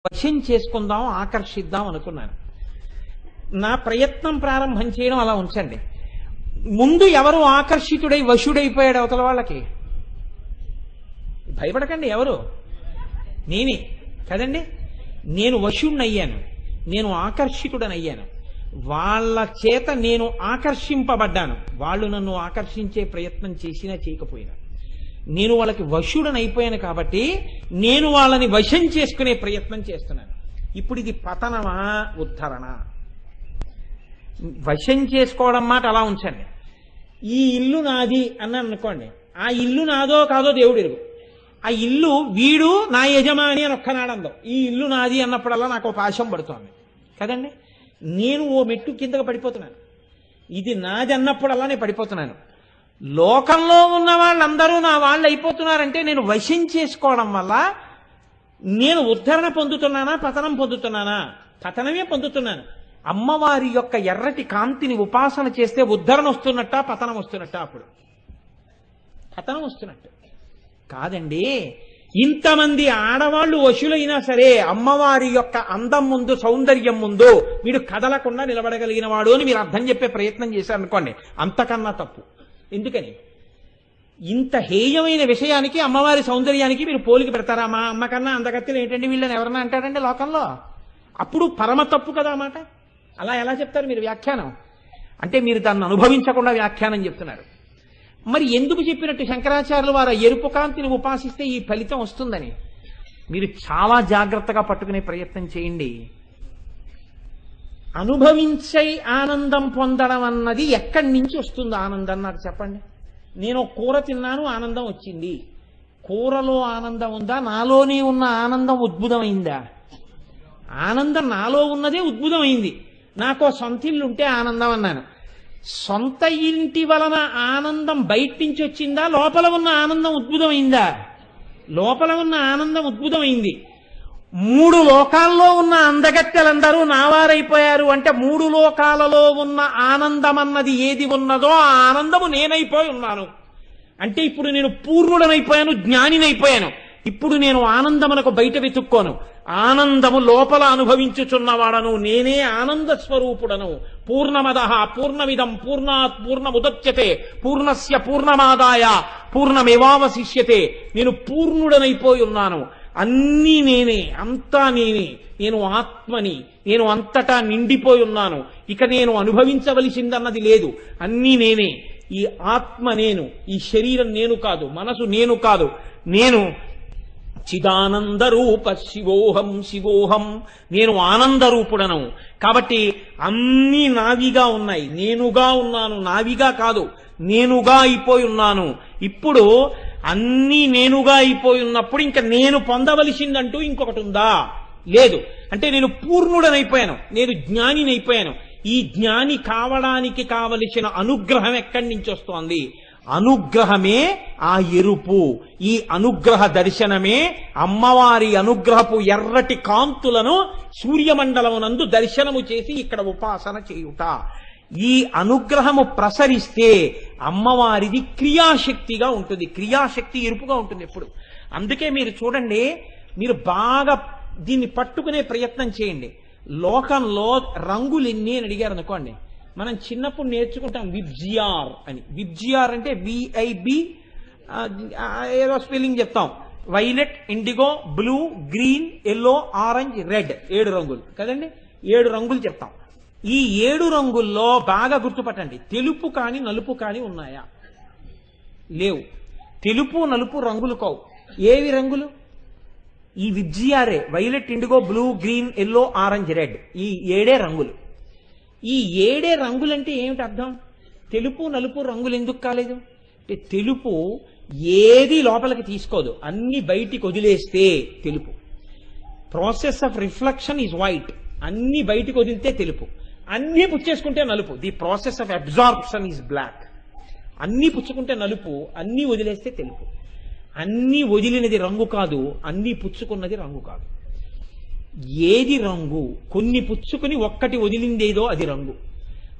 వశం చేసుకుందాం, ఆకర్షిద్దాం అనుకున్నాను. నా ప్రయత్నం ప్రారంభం చేయడం అలా ఉంచండి. ముందు ఎవరు ఆకర్షితుడై వశుడైపోయాడు అవతల వాళ్ళకి? భయపడకండి, ఎవరు? నేనే కదండి. నేను వశుణ్ణయ్యాను, నేను ఆకర్షితుడనయ్యాను. వాళ్ళ చేత నేను ఆకర్షింపబడ్డాను. వాళ్ళు నన్ను ఆకర్షించే ప్రయత్నం చేసినా చేయకపోయినా నేను వాళ్ళకి వశుడనైపోయాను. కాబట్టి నేను వాళ్ళని వశం చేసుకునే ప్రయత్నం చేస్తున్నాను. ఇప్పుడు ఇది పతనమా ఉద్ధరణ? వశం చేసుకోవడం మాట అలా ఉంచండి. ఈ ఇల్లు నాది అన్నాను అనుకోండి, ఆ ఇల్లు నాదో కాదో దేవుడు ఎరుగు. ఆ ఇల్లు వీడు నా యజమాని అని ఒక్కనాడందో, ఈ ఇల్లు నాది అన్నప్పుడల్లా నాకు ఒక పాశం పడుతోంది కదండి. నేను ఓ మెట్టు కిందకు పడిపోతున్నాను, ఇది నాది అన్నప్పుడల్లా నేను పడిపోతున్నాను. లోకంలో ఉన్న వాళ్ళందరూ నా వాళ్ళు అయిపోతున్నారంటే నేను వశం చేసుకోవడం వల్ల నేను ఉద్ధరణ పొందుతున్నానా, పతనం పొందుతున్నానా? పతనమే పొందుతున్నాను. అమ్మవారి యొక్క ఎర్రటి కాంతిని ఉపాసన చేస్తే ఉద్ధరణ వస్తున్నట్ట, పతనం వస్తున్నట్ట? అప్పుడు పతనం వస్తున్నట్టు కాదండి. ఇంతమంది ఆడవాళ్లు వశులైనా సరే అమ్మవారి యొక్క అందం ముందు, సౌందర్యం ముందు వీడు కదలకుండా నిలబడగలిగిన వాడు అని మీరు అర్థం చెప్పే ప్రయత్నం చేశారనుకోండి, అంతకన్నా తప్పు. ఎందుకని? ఇంత హేయమైన విషయానికి, అమ్మవారి సౌందర్యానికి మీరు పోలిక పెడతారా? మా అమ్మ కన్నా అందగత్తెలు ఏంటండి వీళ్ళని ఎవరన్నా అంటారండి లోకంలో? అప్పుడు పరమ తప్పు కదా మాట. అలా ఎలా చెప్తారు మీరు వ్యాఖ్యానం? అంటే మీరు దాన్ని అనుభవించకుండా వ్యాఖ్యానం చెప్తున్నారు. మరి ఎందుకు చెప్పినట్టు శంకరాచార్యులు వారు ఎరుపు కాంతిని ఉపాసిస్తే ఈ ఫలితం వస్తుందని? మీరు చాలా జాగ్రత్తగా పట్టుకునే ప్రయత్నం చేయండి. అనుభవించే ఆనందం పొందడం అన్నది ఎక్కడి నుంచి వస్తుంది ఆనందం నాకు చెప్పండి. నేను కూర తిన్నాను, ఆనందం వచ్చింది. కూరలో ఆనందం ఉందా? నాలోనే ఉన్న ఆనందం ఉద్భుతమైందా? ఆనందం నాలో ఉన్నదే ఉద్భుతమైంది. నాకు సొంత ఇల్లు ఉంటే ఆనందం అన్నాను. సొంత ఇంటి వలన ఆనందం బయట నుంచి వచ్చిందా? లోపల ఉన్న ఆనందం ఉద్భుతమైందా? లోపల ఉన్న ఆనందం ఉద్భుతమైంది. 3 లోకాల్లో ఉన్న అందగత్తెలందరూ నావారైపోయారు అంటే 3 లోకాలలో ఉన్న ఆనందం అన్నది ఏది ఉన్నదో ఆ ఆనందము నేనైపోయి ఉన్నాను. అంటే ఇప్పుడు నేను పూర్ణుడనైపోయాను, జ్ఞానినైపోయాను. ఇప్పుడు నేను ఆనందమునకు బయట వెతుక్కోను, ఆనందము లోపల అనుభవించుచున్నవాడను. నేనే ఆనంద స్వరూపుడను. పూర్ణమదః పూర్ణమిదం పూర్ణాత్ పూర్ణముదచ్యతే పూర్ణస్య పూర్ణమాదాయ పూర్ణమేవావశిష్యతే. నేను పూర్ణుడనైపోయి ఉన్నాను. అన్నీ నేనే, అంతా నేనే. నేను ఆత్మని, నేను అంతటా నిండిపోయి ఉన్నాను. ఇక నేను అనుభవించవలసిందన్నది లేదు, అన్నీ నేనే. ఈ ఆత్మ నేను, ఈ శరీరం నేను కాదు, మనసు నేను కాదు. నేను చిదానంద రూప శివోహం శివోహం. నేను ఆనందరూపుడను. కాబట్టి అన్నీ నావిగా ఉన్నాయి. నేనుగా ఉన్నాను, నావిగా కాదు, నేనుగా అయిపోయి ఉన్నాను. ఇప్పుడు అన్నీ నేనుగా అయిపోయి ఉన్నప్పుడు ఇంకా నేను పొందవలసిందంటూ ఇంకొకటి ఉందా? లేదు. అంటే నేను పూర్ణుడనైపోయాను, నేను జ్ఞానినైపోయాను. ఈ జ్ఞాని కావడానికి కావలసిన అనుగ్రహం ఎక్కడి నుంచి వస్తోంది? అనుగ్రహమే ఆ ఎరుపు. ఈ అనుగ్రహ దర్శనమే అమ్మవారి అనుగ్రహపు ఎర్రటి కాంతులను సూర్యమండలమునందు దర్శనము చేసి ఇక్కడ ఉపాసన చేయుట. ఈ అనుగ్రహము ప్రసరిస్తే అమ్మవారిది క్రియాశక్తిగా ఉంటుంది. క్రియాశక్తి ఎరుపుగా ఉంటుంది ఎప్పుడు. అందుకే మీరు చూడండి, మీరు బాగా దీన్ని పట్టుకునే ప్రయత్నం చేయండి. లోకంలో రంగులు ఎన్ని అని అడిగారు అనుకోండి, మనం చిన్నప్పుడు నేర్చుకుంటాం విబ్జిఆర్ అని. విబ్జిఆర్ అంటే విఐబి ఏదో స్పెల్లింగ్ చెప్తాం. Violet, indigo, blue, green, yellow, orange, red. 7 రంగులు కదండి. 7 రంగులు చెప్తాం. ఈ 7 రంగుల్లో బాగా గుర్తుపట్టండి, తెలుపు కాని నలుపు కాని ఉన్నాయా? లేవు. తెలుపు నలుపు రంగులు కావు. ఏవి రంగులు? ఈ విబ్జిఆరే. Violet, indigo, blue, green, yellow, orange, red. ఈ 7 రంగులు. ఈ 7 రంగులంటే ఏమిటి అర్థం? తెలుపు నలుపు రంగులు ఎందుకు కాలేదు అంటే, తెలుపు ఏది లోపలికి తీసుకోదు, అన్ని బయటికి వదిలేస్తే తెలుపు. Process of reflection is white. అన్ని బయటికి వదిలితే తెలుపు, అన్ని పుచ్చేసుకుంటే నలుపు. The process of absorption is black. అన్ని పుచ్చుకుంటే నలుపు, అన్ని వదిలేస్తే తెలుపు. అన్ని వదిలినది రంగు కాదు, అన్ని పుచ్చుకున్నది రంగు కాదు. ఏది రంగు? కొన్ని పుచ్చుకుని ఒక్కటి వదిలిందేదో అది రంగు.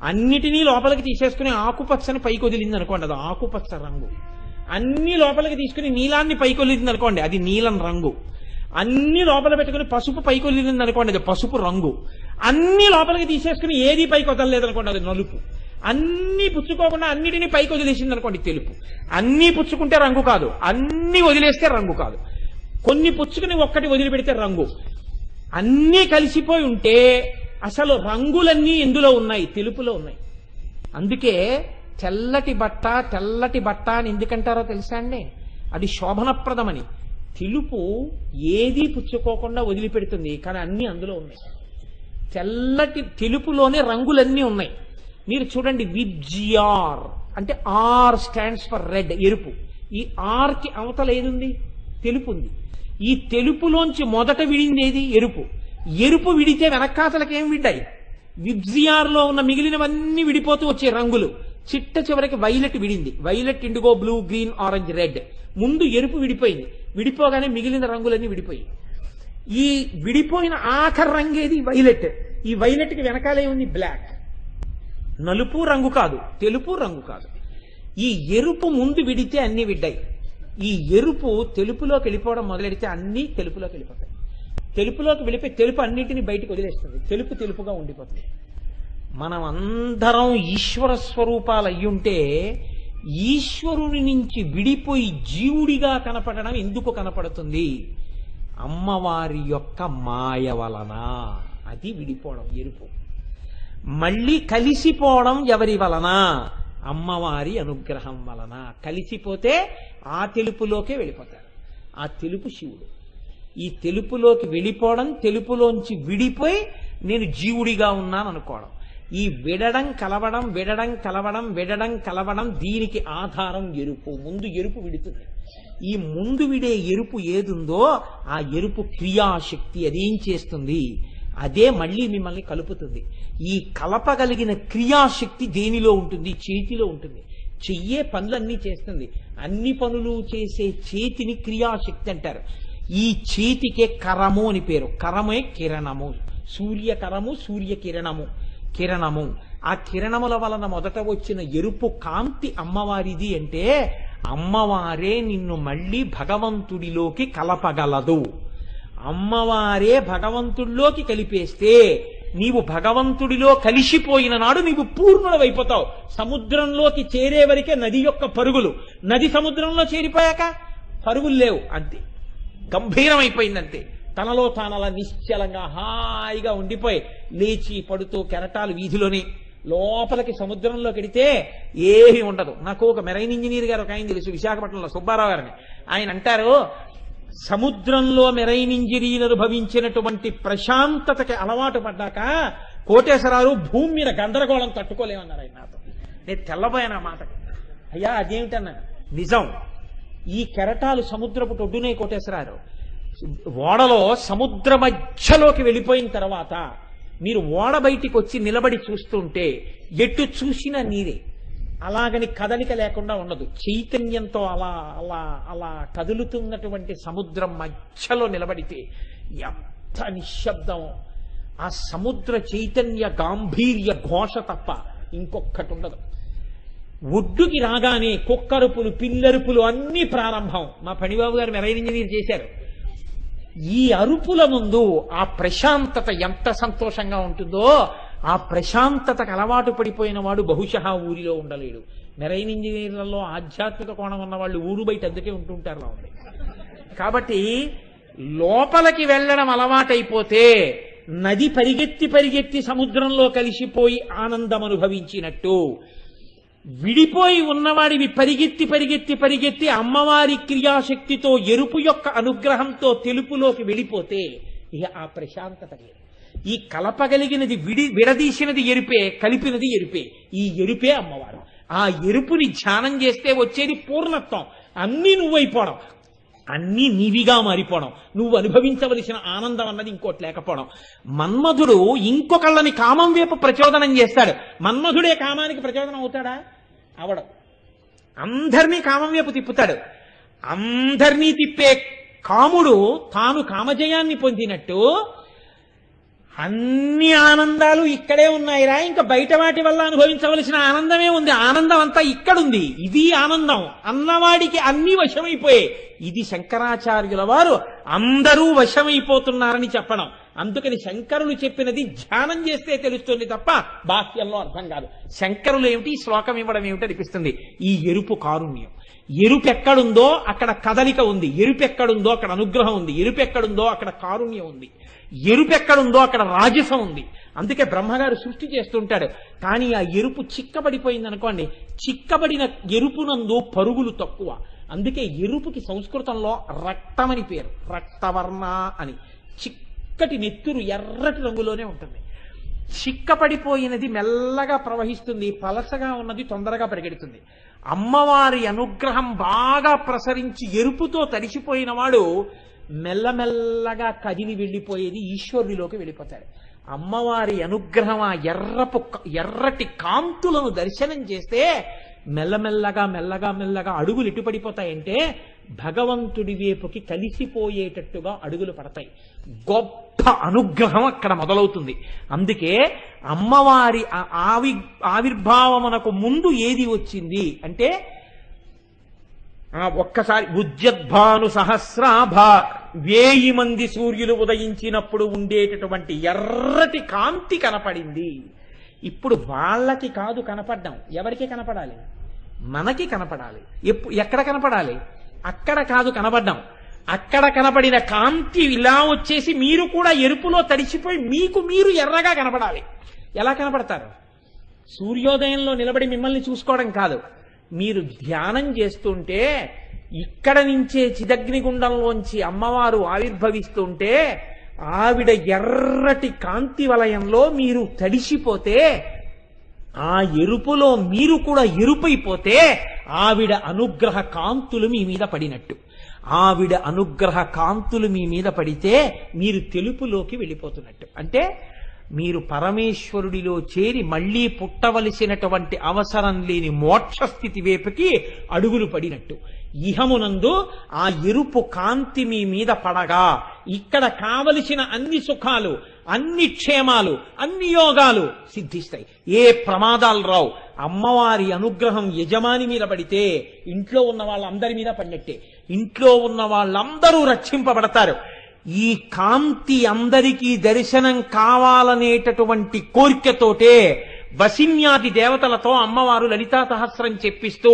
అన్నిటినీ లోపలికి తీసేసుకుని ఆకుపచ్చని పైకి వదిలింది అనుకోండి, అది ఆకుపచ్చ రంగు. అన్ని లోపలికి తీసుకుని నీలాన్ని పైకి వదిలింది అనుకోండి, అది నీలం రంగు. అన్ని లోపల పెట్టుకుని పసుపు పైకి వదిలింది అనుకోండి, అది పసుపు రంగు. అన్ని లోపలికి తీసేసుకుని ఏది పైకి వదలలేదు అనుకోండి, అది నలుపు. అన్ని పుచ్చుకోకుండా అన్నిటినీ పైకి వదిలేసింది అనుకోండి, తెలుపు. అన్ని పుచ్చుకుంటే రంగు కాదు, అన్ని వదిలేస్తే రంగు కాదు. కొన్ని పుచ్చుకుని ఒక్కటి వదిలిపెడితే రంగు. అన్నీ కలిసిపోయి ఉంటే అసలు రంగులన్నీ ఎందులో ఉన్నాయి? తెలుపులో ఉన్నాయి. అందుకే తెల్లటి బట్ట అని ఎందుకంటారో తెలుసా అండి? అది శోభనప్రదమని. తెలుపు ఏదీ పుచ్చుకోకుండా వదిలిపెడుతుంది, కానీ అన్నీ అందులో ఉన్నాయి. తెలుపులోనే రంగులన్నీ ఉన్నాయి. మీరు చూడండి, విబ్జిఆర్ అంటే ఆర్ స్టాండ్స్ ఫర్ రెడ్, ఎరుపు. ఈ ఆర్కి అవతల ఏదుంది? తెలుపు ఉంది. ఈ తెలుపులోంచి మొదట విడింది ఏది? ఎరుపు. ఎరుపు విడితే వెనక్కాతలకి ఏం విడ్డాయి? విబ్జిఆర్లో ఉన్న మిగిలినవన్నీ విడిపోతూ వచ్చే రంగులు. చిట్ట చివరికి వైలెట్ విడింది. Violet, indigo, blue, green, orange, red. ముందు ఎరుపు విడిపోయింది. విడిపోగానే మిగిలిన రంగులన్నీ విడిపోయి ఈ విడిపోయిన ఆఖరి రంగేది? వైలెట్. ఈ వైలెట్ కి వెనకాలే ఉంది బ్లాక్. నలుపు రంగు కాదు, తెలుపు రంగు కాదు. ఈ ఎరుపు ముందు విడితే అన్ని విడ్డాయి. ఈ ఎరుపు తెలుపులోకి వెళ్ళిపోవడం మొదలెడితే అన్ని తెలుపులోకి వెళ్ళిపోతాయి. తెలుపులోకి వెళ్ళిపోయి తెలుపు అన్నింటినీ బయటికి వదిలేస్తుంది. తెలుపు తెలుపుగా ఉండిపోతుంది. మనం అందరం ఈశ్వర స్వరూపాలు అయ్యుంటే ఈశ్వరుని నుంచి విడిపోయి జీవుడిగా కనపడడం ఎందుకు కనపడుతుంది? అమ్మవారి యొక్క మాయ వలన. అది విడిపోవడం ఎరుపు. మళ్ళీ కలిసిపోవడం ఎవరి వలన? అమ్మవారి అనుగ్రహం వలన. కలిసిపోతే ఆ తెలుపులోకే వెళ్ళిపోతారు. ఆ తెలుపు శివుడు. ఈ తెలుపులోకి వెళ్ళిపోవడం, తెలుపులోంచి విడిపోయి నేను జీవుడిగా ఉన్నాను అనుకోవడం. ఈ విడడం కలవడం, విడడం కలవడం, విడడం కలవడం, దీనికి ఆధారం ఎరుపు. ముందు ఎరుపు విడుతుంది. ఈ ముందు విడే ఎరుపు ఏదుందో ఆ ఎరుపు క్రియాశక్తి. అదేం చేస్తుంది? అదే మళ్ళీ మిమ్మల్ని కలుపుతుంది. ఈ కలపగలిగిన క్రియాశక్తి దేనిలో ఉంటుంది? చేతిలో ఉంటుంది. చెయ్యే పనులన్నీ చేస్తుంది. అన్ని పనులు చేసే చేతిని క్రియాశక్తి అంటారు. ఈ చేతికే కరము అని పేరు. కరమే కిరణము. సూర్యకరము, సూర్యకిరణము, కిరణము. ఆ కిరణముల వలన మొదట వచ్చిన ఎరుపు కాంతి అమ్మవారిది అంటే అమ్మవారే నిన్ను మళ్ళీ భగవంతుడిలోకి కలపగలదు. అమ్మవారే భగవంతుడిలోకి కలిపేస్తే నీవు భగవంతుడిలో కలిసిపోయిన నాడు నీవు పూర్ణుడవైపోతావు. సముద్రంలోకి చేరే వరకే నది యొక్క పరుగులు. నది సముద్రంలో చేరిపోయాక పరుగులు లేవు. అంతే, గంభీరమైపోయిందంతే. తనలో తానలా నిశ్చలంగా హాయిగా ఉండిపోయి లేచి పడుతూ కెరటాలు వీధిలోని లోపలికి సముద్రంలోకి వెడితే ఏమీ ఉండదు. నాకు ఒక మెరైన్ ఇంజనీర్ గారు ఒక ఆయన తెలుసు, విశాఖపట్నంలో, సుబ్బారావు గారిని. ఆయన అంటారు, సముద్రంలో మెరైన్ ఇంజనీర్ అనుభవించినటువంటి ప్రశాంతతకి అలవాటు పడ్డాక కోటేశ్వరరావు భూమి మీద గందరగోళం తట్టుకోలేమన్నారు ఆయన నాతో. నేను తెల్లబోయాను ఆ మాటకి. అయ్యా అదేమిటన్నా? నిజం. ఈ కెరటాలు సముద్రపు ఒడ్డునే కోటేశ్వరరావు. ఓడలో సముద్ర మధ్యలోకి వెళ్ళిపోయిన తర్వాత మీరు ఓడ బయటికి వచ్చి నిలబడి చూస్తుంటే ఎటు చూసినా నీరే. అలాగని కదలిక లేకుండా ఉండదు. చైతన్యంతో అలా అలా అలా కదులుతున్నటువంటి సముద్రం మధ్యలో నిలబడితే ఎంత నిశ్శబ్దం! ఆ సముద్ర చైతన్య గాంభీర్య ఘోష తప్ప ఇంకొక్కటి ఉండదు. ఒడ్డుకి రాగానే కుక్కరుపులు, పిల్లరుపులు అన్ని ప్రారంభం. మా పణిబాబు గారు మెరైన్ ఇంజనీర్ చేశారు. ఈ అరుపుల ముందు ఆ ప్రశాంతత ఎంత సంతోషంగా ఉంటుందో, ఆ ప్రశాంతతకు అలవాటు పడిపోయిన వాడు బహుశా ఊరిలో ఉండలేడు. మెరైన్ ఇంజనీర్లలో ఆధ్యాత్మిక కోణం ఉన్న వాళ్ళు ఊరు బయట అందుకే ఉంటుంటారు. కాబట్టి లోపలికి వెళ్ళడం అలవాటైపోతే నది పరిగెత్తి పరిగెత్తి సముద్రంలో కలిసిపోయి ఆనందం అనుభవించినట్టు, విడిపోయి ఉన్నవాడివి పరిగెత్తి పరిగెత్తి పరిగెత్తి అమ్మవారి క్రియాశక్తితో ఎరుపు యొక్క అనుగ్రహంతో తెలుపులోకి వెళ్ళిపోతే ఇక ఆ ప్రశాంతత లేదు. ఈ కలపగలిగినది విడదీసినది ఎరుపే, కలిపినది ఎరుపే. ఈ ఎరుపే అమ్మవారు. ఆ ఎరుపుని ధ్యానం చేస్తే వచ్చేది పూర్ణత్వం. అన్నీ నువ్వైపోవడం, అన్నీ నీవిగా మారిపోవడం, నువ్వు అనుభవించవలసిన ఆనందం అన్నది ఇంకోటి లేకపోవడం. మన్మధుడు ఇంకొకళ్ళని కామం వైపు ప్రచోదనం చేస్తాడు. మన్మధుడే కామానికి ప్రచోదనం అవుతాడా? అవడం. అందరినీ కామం వైపు తిప్పుతాడు. అందరినీ తిప్పే కాముడు తాను కామజయాన్ని పొందినట్టు అన్ని ఆనందాలు ఇక్కడే ఉన్నాయిరా, ఇంకా బయట వాటి వల్ల అనుభవించవలసిన ఆనందమే ఉంది. ఆనందం అంతా ఇక్కడుంది. ఇది ఆనందం అన్నవాడికి అన్ని వశమైపోయాయి. ఇది శంకరాచార్యుల వారు అందరూ వశమైపోతున్నారని చెప్పడం. అందుకని శంకరులు చెప్పినది ధ్యానం చేస్తే తెలుస్తుంది తప్ప బాహ్యంలో అర్థం కాదు. శంకరులు ఏమిటి, శ్లోకం ఇవ్వడం ఏమిటి అనిపిస్తుంది. ఈ ఎరుపు కారుణ్యం. ఎరుపు ఎక్కడుందో అక్కడ కదలిక ఉంది. ఎరుపు ఎక్కడుందో అక్కడ అనుగ్రహం ఉంది. ఎరుపు ఎక్కడుందో అక్కడ కారుణ్యం ఉంది. ఎరుపు ఎక్కడుందో అక్కడ రాజసం ఉంది. అందుకే బ్రహ్మగారు సృష్టి చేస్తుంటాడు. కానీ ఆ ఎరుపు చిక్కబడిపోయింది అనుకోండి, చిక్కబడిన ఎరుపునందు పరుగులు తక్కువ. అందుకే ఎరుపుకి సంస్కృతంలో రక్తమని పేరు. రక్తవర్ణ అని. చిక్కటి నెత్తురు ఎర్రటి రంగులోనే ఉంటుంది. చిక్కపడిపోయినది మెల్లగా ప్రవహిస్తుంది, పలసగా ఉన్నది తొందరగా పరిగెడుతుంది. అమ్మవారి అనుగ్రహం బాగా ప్రసరించి ఎరుపుతో తడిసిపోయిన వాడు మెల్లమెల్లగా కదిలి వెళ్ళిపోయేది ఈశ్వరుడిలోకి వెళ్ళిపోతాడు. అమ్మవారి అనుగ్రహం ఆ ఎర్రటి కాంతులను దర్శనం చేస్తే మెల్లమెల్లగా మెల్లగా మెల్లగా అడుగులు ఎటు పడిపోతాయంటే భగవంతుడి వైపుకి కలిసిపోయేటట్టుగా అడుగులు పడతాయి. గొప్ప అనుగ్రహం అక్కడ మొదలవుతుంది. అందుకే అమ్మవారి ఆవిర్భావమునకు ముందు ఏది వచ్చింది అంటే ఒక్కసారి ఉద్యద్భాను సహస్రాభ 1000 మంది సూర్యులు ఉదయించినప్పుడు ఉండేటటువంటి ఎర్రటి కాంతి కనపడింది. ఇప్పుడు వాళ్ళకి కాదు కనపడ్డాం, ఎవరికి కనపడాలి? మనకి కనపడాలి. ఎక్కడ కనపడాలి? అక్కడ కాదు కనపడ్డాం. అక్కడ కనపడిన కాంతి ఇలా వచ్చేసి మీరు కూడా ఎరుపులో తడిసిపోయి మీకు మీరు ఎర్రగా కనపడాలి. ఎలా కనపడతారు? సూర్యోదయంలో నిలబడి మిమ్మల్ని చూసుకోవడం కాదు. మీరు ధ్యానం చేస్తుంటే ఇక్కడ నుంచే చిదగ్నిగుండంలోంచి అమ్మవారు ఆవిర్భవిస్తుంటే ఆవిడ ఎర్రటి కాంతి వలయంలో మీరు తడిసిపోతే ఆ ఎరుపులో మీరు కూడా ఎరుపైపోతే ఆవిడ అనుగ్రహ కాంతులు మీ మీద పడినట్టు. ఆవిడ అనుగ్రహ కాంతులు మీ మీద పడితే మీరు తెలుపులోకి వెళ్ళిపోతున్నట్టు. అంటే మీరు పరమేశ్వరుడిలో చేరి మళ్లీ పుట్టవలసినటువంటి అవసరం లేని మోక్షస్థితి వైపుకి అడుగులు పడినట్టు. ఇహమునందు ఆ ఎరుపు కాంతి మీ మీద పడగా ఇక్కడ కావలసిన అన్ని సుఖాలు, అన్ని క్షేమాలు, అన్ని యోగాలు సిద్ధిస్తాయి. ఏ ప్రమాదాలు రావు. అమ్మవారి అనుగ్రహం యజమాని మీద పడితే ఇంట్లో ఉన్న వాళ్ళందరి మీద పడినట్టే. ఇంట్లో ఉన్న వాళ్ళందరూ రక్షింపబడతారు. ఈ కాంతి అందరికీ దర్శనం కావాలనేటటువంటి కోరికతోటే వసిన్యాది దేవతలతో అమ్మవారు లలితా సహస్రం చెప్పిస్తూ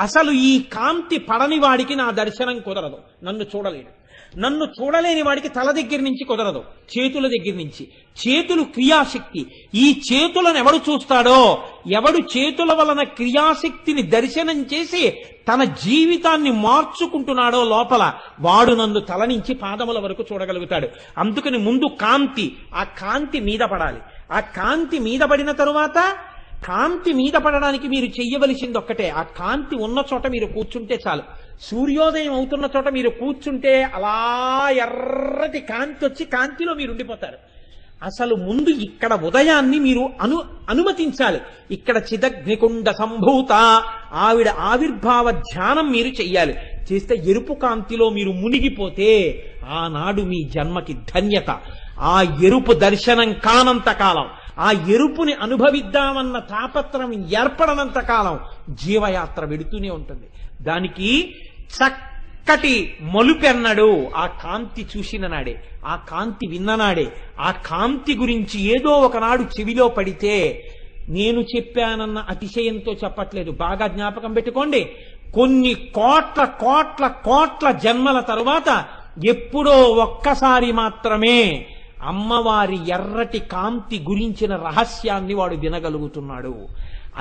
అసలు ఈ కాంతి పడని వాడికి నా దర్శనం కుదరదు, నన్ను చూడలేడు. నన్ను చూడలేని వాడికి తల దగ్గర నుంచి కుదరదు, చేతుల దగ్గర నుంచి. చేతులు క్రియాశక్తి. ఈ చేతులను ఎవడు చూస్తాడో, ఎవడు చేతుల వలన క్రియాశక్తిని దర్శనం చేసి తన జీవితాన్ని మార్చుకుంటున్నాడో లోపల, వాడు నన్ను తల నుంచి పాదముల వరకు చూడగలుగుతాడు. అందుకని ముందు కాంతి, ఆ కాంతి మీద పడాలి. ఆ కాంతి మీద పడిన తరువాత కాంతి మీద పడడానికి మీరు చెయ్యవలసింది ఒక్కటే, ఆ కాంతి ఉన్న చోట మీరు కూర్చుంటే చాలు. సూర్యోదయం అవుతున్న చోట మీరు కూర్చుంటే అలా ఎర్రటి కాంతి వచ్చి కాంతిలో మీరు ఉండిపోతారు. అసలు ముందు ఇక్కడ ఉదయాన్ని మీరు అనుమతించాలి. ఇక్కడ చిదగ్నికుండ సంభూత ఆవిడ ఆవిర్భావ ధ్యానం మీరు చెయ్యాలి. చేస్తే ఎరుపు కాంతిలో మీరు మునిగిపోతే ఆనాడు మీ జన్మకి ధన్యత. ఆ ఎరుపు దర్శనం కానంత కాలం, ఆ ఎరుపుని అనుభవిద్దామన్న తాపత్రం ఏర్పడనంత కాలం జీవయాత్ర వెడుతూనే ఉంటుంది. దానికి చక్కటి మలుపెన్నడు ఆ కాంతి చూసిన నాడే, ఆ కాంతి విన్ననాడే. ఆ కాంతి గురించి ఏదో ఒకనాడు చెవిలో పడితే, నేను చెప్పానన్న అతిశయంతో చెప్పట్లేదు, బాగా జ్ఞాపకం పెట్టుకోండి. కొన్ని కోట్ల కోట్ల కోట్ల జన్మల తరువాత ఎప్పుడో ఒక్కసారి మాత్రమే అమ్మవారి ఎర్రటి కాంతి గురించిన రహస్యాన్ని వాడు వినగలుగుతున్నాడు.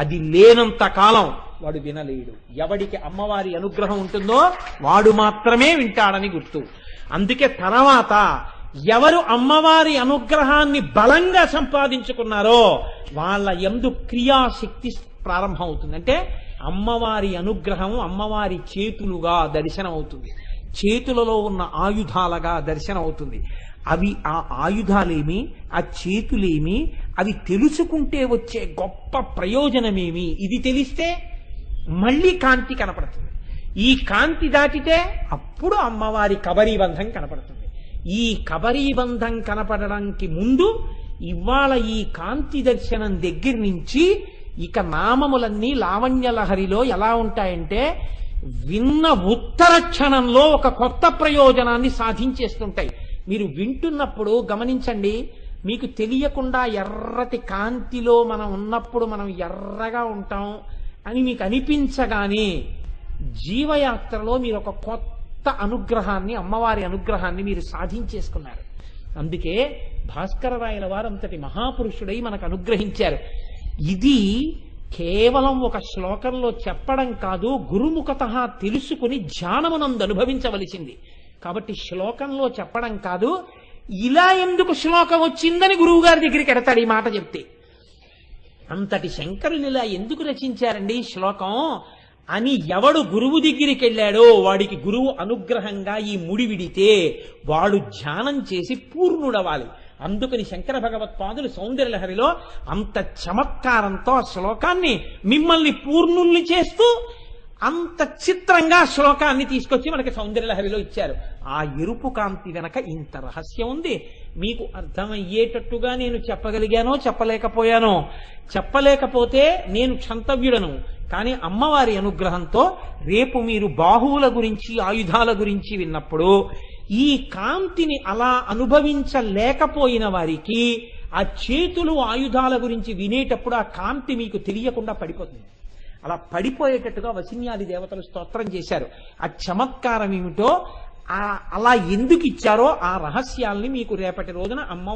అది లేనంత కాలం వాడు వినలేడు. ఎవడికి అమ్మవారి అనుగ్రహం ఉంటుందో వాడు మాత్రమే వింటాడని గుర్తు. అందుకే తర్వాత ఎవరు అమ్మవారి అనుగ్రహాన్ని బలంగా సంపాదించుకున్నారో వాళ్ళ యందు క్రియాశక్తి ప్రారంభం అవుతుంది. అంటే అమ్మవారి అనుగ్రహం అమ్మవారి చేతులుగా దర్శనం అవుతుంది, చేతులలో ఉన్న ఆయుధాలుగా దర్శనం అవుతుంది. అవి ఆ ఆయుధాలేమి, ఆ చేతులేమి, అవి తెలుసుకుంటే వచ్చే గొప్ప ప్రయోజనమేమి, ఇది తెలిస్తే మళ్ళీ కాంతి కనపడుతుంది. ఈ కాంతి దాటితే అప్పుడు అమ్మవారి కబరీబంధం కనపడుతుంది. ఈ కబరీబంధం కనపడడానికి ముందు ఇవాళ ఈ కాంతి దర్శనం దగ్గర నుంచి ఇక నామములన్నీ లావణ్యలహరిలో ఎలా ఉంటాయంటే విన్న ఉత్తర క్షణంలో ఒక కొత్త ప్రయోజనాన్ని సాధించేస్తుంటాయి. మీరు వింటున్నప్పుడు గమనించండి, మీకు తెలియకుండా ఎర్రటి కాంతిలో మనం ఉన్నప్పుడు మనం ఎర్రగా ఉంటాం అని మీకు అనిపించగానే జీవయాత్రలో మీరు ఒక కొత్త అనుగ్రహాన్ని, అమ్మవారి అనుగ్రహాన్ని మీరు సాధించేసుకున్నారు. అందుకే భాస్కరరాయల వారు అంతటి మహాపురుషుడై మనకు అనుగ్రహించారు. ఇది కేవలం ఒక శ్లోకంలో చెప్పడం కాదు, గురుముఖతః తెలుసుకుని ధ్యానమునందు అనుభవించవలసింది. కాబట్టి శ్లోకంలో చెప్పడం కాదు, ఇలా ఎందుకు శ్లోకం వచ్చిందని గురువు గారి దగ్గరికి ఎడతాడు ఈ మాట చెప్తే. అంతటి శంకరులు ఇలా ఎందుకు రచించారండి ఈ శ్లోకం అని ఎవడు గురువు దగ్గరికి వెళ్ళాడో వాడికి గురువు అనుగ్రహంగా ఈ ముడి విడితే వాడు ధ్యానం చేసి పూర్ణుడవాలి. అందుకని శంకర భగవత్పాదులు సౌందర్యలహరిలో అంత చమత్కారంతో ఆ శ్లోకాన్ని మిమ్మల్ని పూర్ణుల్ని చేస్తూ అంత చిత్రంగా శ్లోకాన్ని తీసుకొచ్చి మనకి సౌందర్యలహరిలో ఇచ్చారు. ఆ ఎరుపు కాంతి వెనక ఇంత రహస్యం ఉంది. మీకు అర్థమయ్యేటట్టుగా నేను చెప్పగలిగానో చెప్పలేకపోయానో, చెప్పలేకపోతే నేను క్షంతవ్యుడను. కానీ అమ్మవారి అనుగ్రహంతో రేపు మీరు బాహువుల గురించి ఆయుధాల గురించి విన్నప్పుడు ఈ కాంతిని అలా అనుభవించలేకపోయిన వారికి ఆ చేతులు ఆయుధాల గురించి వినేటప్పుడు ఆ కాంతి మీకు తెలియకుండా పడిపోతుంది. అలా పడిపోయేటట్టుగా వసిన్యాది దేవతలు స్తోత్రం చేశారు. ఆ చమత్కారం ఏమిటో, అలా ఎందుకు ఇచ్చారో ఆ రహస్యాల్ని మీకు రేపటి రోజున అమ్మ